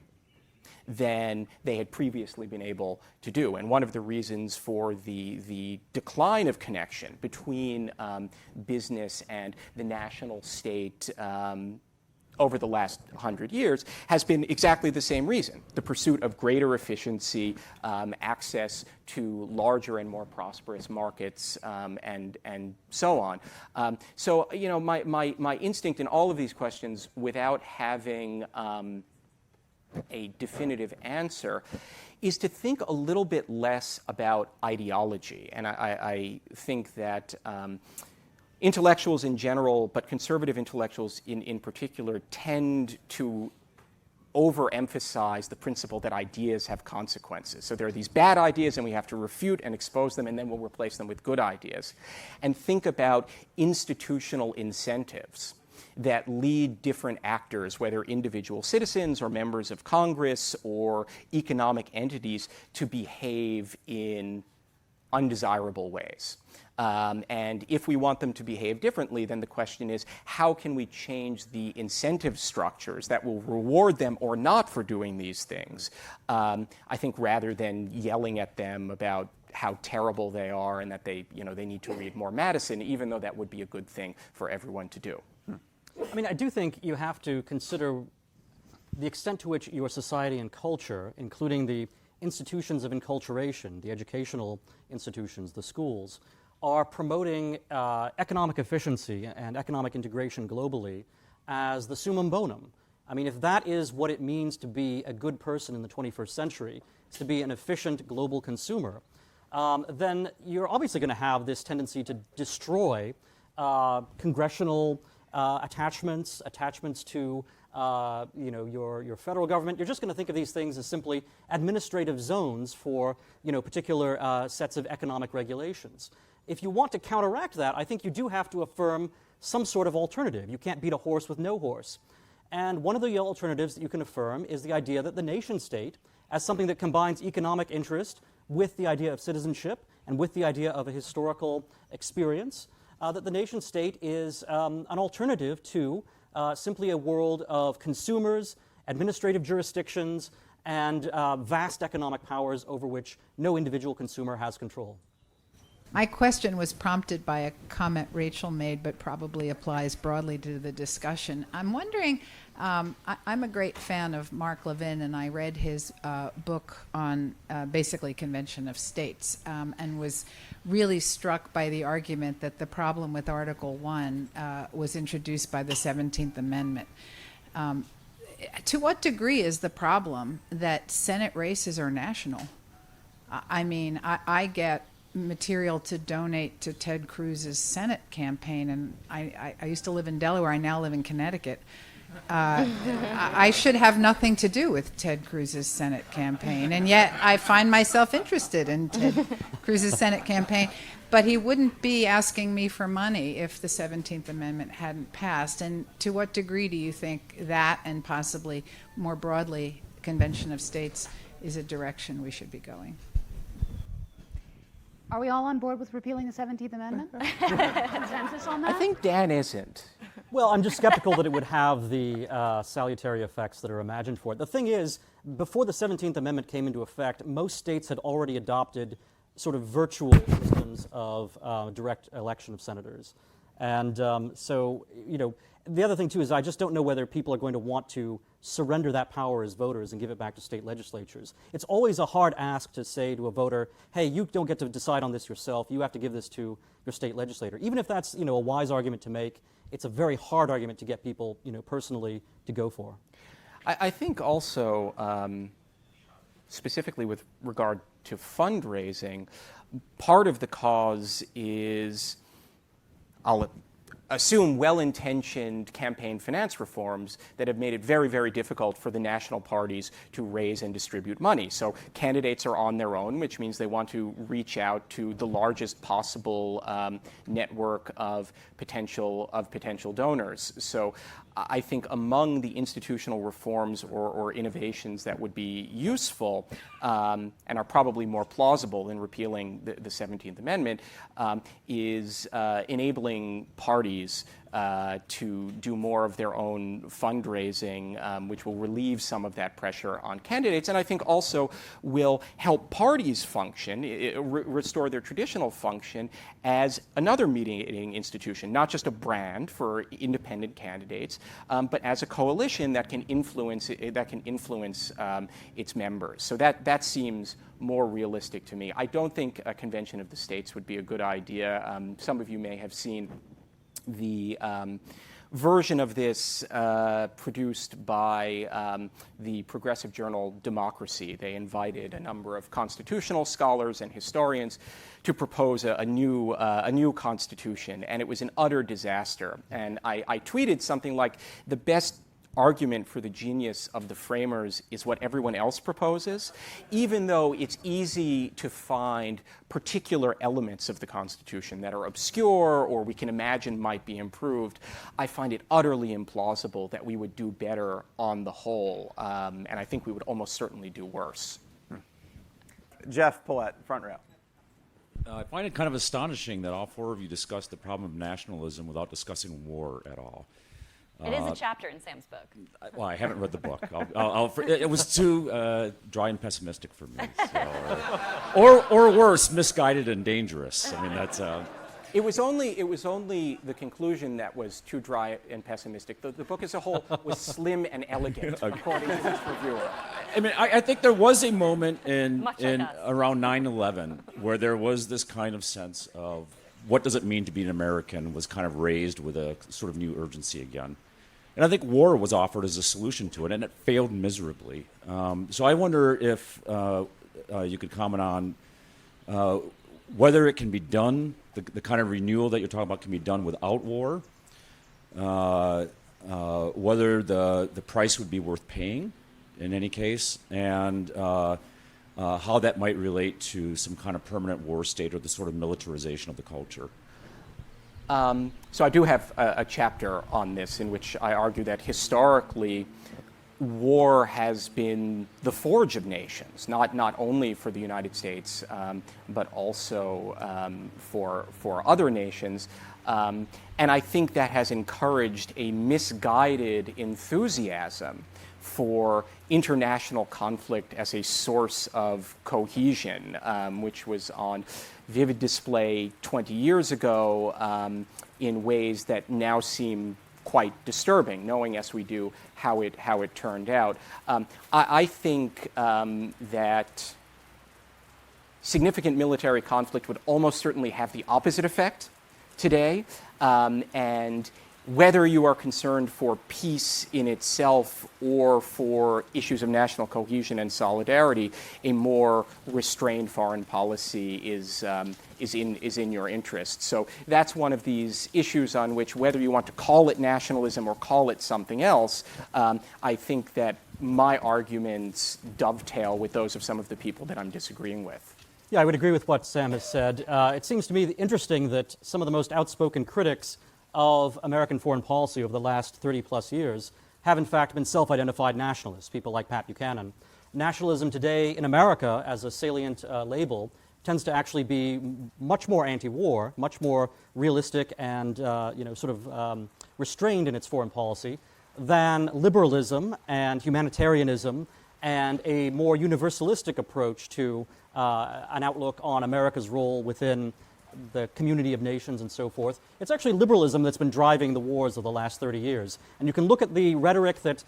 than they had previously been able to do. And one of the reasons for the decline of connection between business and the national state over the last 100 years has been exactly the same reason: the pursuit of greater efficiency, access to larger and more prosperous markets, and so on. So, you know, my instinct in all of these questions, without having a definitive answer, is to think a little bit less about ideology. And I think that intellectuals in general, but conservative intellectuals in particular, tend to overemphasize the principle that ideas have consequences. So there are these bad ideas and we have to refute and expose them, and then we'll replace them with good ideas. And think about institutional incentives that lead different actors, whether individual citizens or members of Congress or economic entities, to behave in undesirable ways. And if we want them to behave differently, then the question is, how can we change the incentive structures that will reward them or not for doing these things? I think rather than yelling at them about how terrible they are and that they need to read more Madison, even though that would be a good thing for everyone to do. I mean, I do think you have to consider the extent to which your society and culture, including the institutions of enculturation, the educational institutions, the schools, are promoting economic efficiency and economic integration globally as the summum bonum. I mean, if that is what it means to be a good person in the 21st century, is to be an efficient global consumer, then you're obviously going to have this tendency to destroy congressional attachments to your federal government. You're just going to think of these things as simply administrative zones for particular sets of economic regulations. If you want to counteract that, I think you do have to affirm some sort of alternative. You can't beat a horse with no horse. And one of the alternatives that you can affirm is the idea that the nation state, as something that combines economic interest with the idea of citizenship and with the idea of a historical experience, that the nation state is an alternative to simply a world of consumers, administrative jurisdictions, and vast economic powers over which no individual consumer has control. My question was prompted by a comment Rachel made, but probably applies broadly to the discussion. I'm wondering, I'm a great fan of Mark Levin, and I read his book on basically Convention of States, and was really struck by the argument that the problem with Article 1 was introduced by the 17th Amendment. To what degree is the problem that Senate races are national? I mean, I get material to donate to Ted Cruz's Senate campaign, and I used to live in Delaware. I now live in Connecticut. I should have nothing to do with Ted Cruz's Senate campaign, and yet I find myself interested in Ted Cruz's Senate campaign. But he wouldn't be asking me for money if the 17th Amendment hadn't passed. And to what degree do you think that, and possibly more broadly, Convention of States, is a direction we should be going? Are we all on board with repealing the 17th Amendment? Consensus on that? I think Dan isn't. Well, I'm just skeptical that it would have the salutary effects that are imagined for it. The thing is, before the 17th Amendment came into effect, most states had already adopted sort of virtual systems of direct election of senators. And so, the other thing, too, is I just don't know whether people are going to want to surrender that power as voters and give it back to state legislatures. It's always a hard ask to say to a voter, hey, you don't get to decide on this yourself. You have to give this to your state legislator. Even if that's, a wise argument to make, it's a very hard argument to get people, personally to go for. I think also, specifically with regard to fundraising, part of the cause is, I'll assume, well-intentioned campaign finance reforms that have made it very, very difficult for the national parties to raise and distribute money. So candidates are on their own, which means they want to reach out to the largest possible network of potential donors. So I think among the institutional reforms or innovations that would be useful and are probably more plausible than repealing the 17th Amendment is enabling parties to do more of their own fundraising, which will relieve some of that pressure on candidates, and I think also will help parties function, restore their traditional function as another mediating institution, not just a brand for independent candidates, but as a coalition that can influence its members. So that seems more realistic to me. I don't think a convention of the states would be a good idea. Some of you may have seen the version of this produced by the progressive journal Democracy. They invited a number of constitutional scholars and historians to propose a new constitution, and it was an utter disaster. And I tweeted something like, the best argument for the genius of the framers is what everyone else proposes, even though it's easy to find particular elements of the Constitution that are obscure or we can imagine might be improved. I find it utterly implausible that we would do better on the whole, and I think we would almost certainly do worse. Jeff Paulette, front row. I find it kind of astonishing that all four of you discussed the problem of nationalism without discussing war at all. It is a chapter in Sam's book. Well, I haven't read the book. It was too dry and pessimistic for me. So, or worse, misguided and dangerous. I mean, that's. It was only the conclusion that was too dry and pessimistic. The book as a whole was slim and elegant, according to this reviewer. I mean, I think there was a moment in around 9/11 where there was this kind of sense of what does it mean to be an American was kind of raised with a sort of new urgency again. And I think war was offered as a solution to it, and it failed miserably. So I wonder if you could comment on whether it can be done, the kind of renewal that you're talking about can be done without war, whether the price would be worth paying in any case, and how that might relate to some kind of permanent war state or the sort of militarization of the culture. So I do have a chapter on this in which I argue that historically war has been the forge of nations, not only for the United States, but also for other nations. And I think that has encouraged a misguided enthusiasm for international conflict as a source of cohesion, which was on vivid display 20 years ago in ways that now seem quite disturbing, knowing as we do how it turned out. I think that significant military conflict would almost certainly have the opposite effect today, and whether you are concerned for peace in itself or for issues of national cohesion and solidarity, a more restrained foreign policy is in your interest. So that's one of these issues on which, whether you want to call it nationalism or call it something else, I think that my arguments dovetail with those of some of the people that I'm disagreeing with. Yeah, I would agree with what Sam has said. It seems to me interesting that some of the most outspoken critics of American foreign policy over the last 30-plus years have in fact been self-identified nationalists, people like Pat Buchanan. Nationalism today in America, as a salient label, tends to actually be much more anti-war, much more realistic and restrained in its foreign policy than liberalism and humanitarianism and a more universalistic approach to an outlook on America's role within the community of nations and so forth. It's actually liberalism that's been driving the wars of the last 30 years. And you can look at the rhetoric that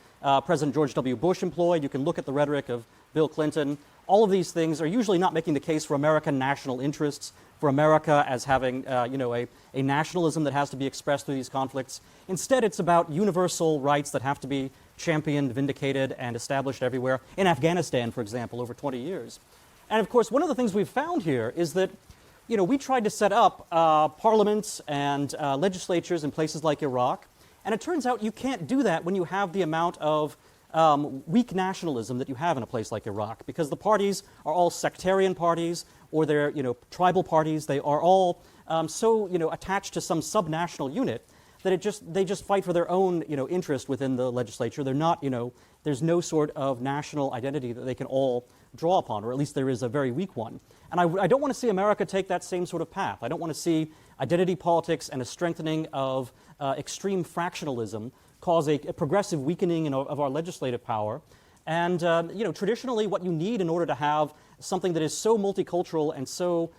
President George W. Bush employed. You can look at the rhetoric of Bill Clinton. All of these things are usually not making the case for American national interests, for America as having a nationalism that has to be expressed through these conflicts. Instead, it's about universal rights that have to be championed, vindicated, and established everywhere. In Afghanistan, for example, over 20 years. And of course, one of the things we've found here is that we tried to set up parliaments and legislatures in places like Iraq, and it turns out you can't do that when you have the amount of weak nationalism that you have in a place like Iraq, because the parties are all sectarian parties or they're tribal parties. They are all so attached to some subnational unit that they just fight for their own interest within the legislature. They're not there's no sort of national identity that they can all draw upon, or at least there is a very weak one. And I don't want to see America take that same sort of path. I don't want to see identity politics and a strengthening of extreme fractionalism cause a progressive weakening of our legislative power. And traditionally what you need in order to have something that is so multicultural and so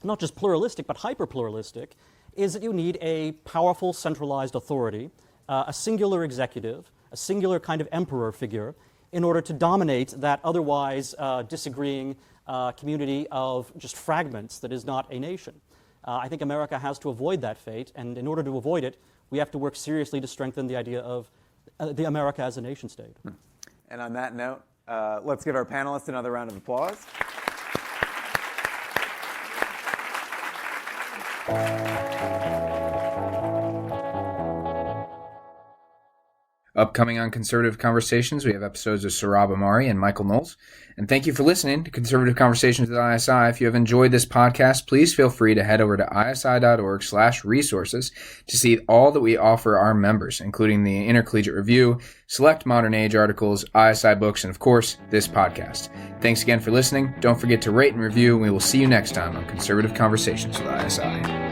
not just pluralistic but hyper-pluralistic is that you need a powerful centralized authority, a singular executive, a singular kind of emperor figure, in order to dominate that otherwise disagreeing community of just fragments that is not a nation. I think America has to avoid that fate, and in order to avoid it, we have to work seriously to strengthen the idea of the America as a nation state. And on that note, let's give our panelists another round of applause. Upcoming on Conservative Conversations, we have episodes of Saurabh Amari and Michael Knowles. And thank you for listening to Conservative Conversations with ISI. If you have enjoyed this podcast, please feel free to head over to isi.org/resources to see all that we offer our members, including the Intercollegiate Review, select modern age articles, ISI books, and of course, this podcast. Thanks again for listening. Don't forget to rate and review, and we will see you next time on Conservative Conversations with ISI.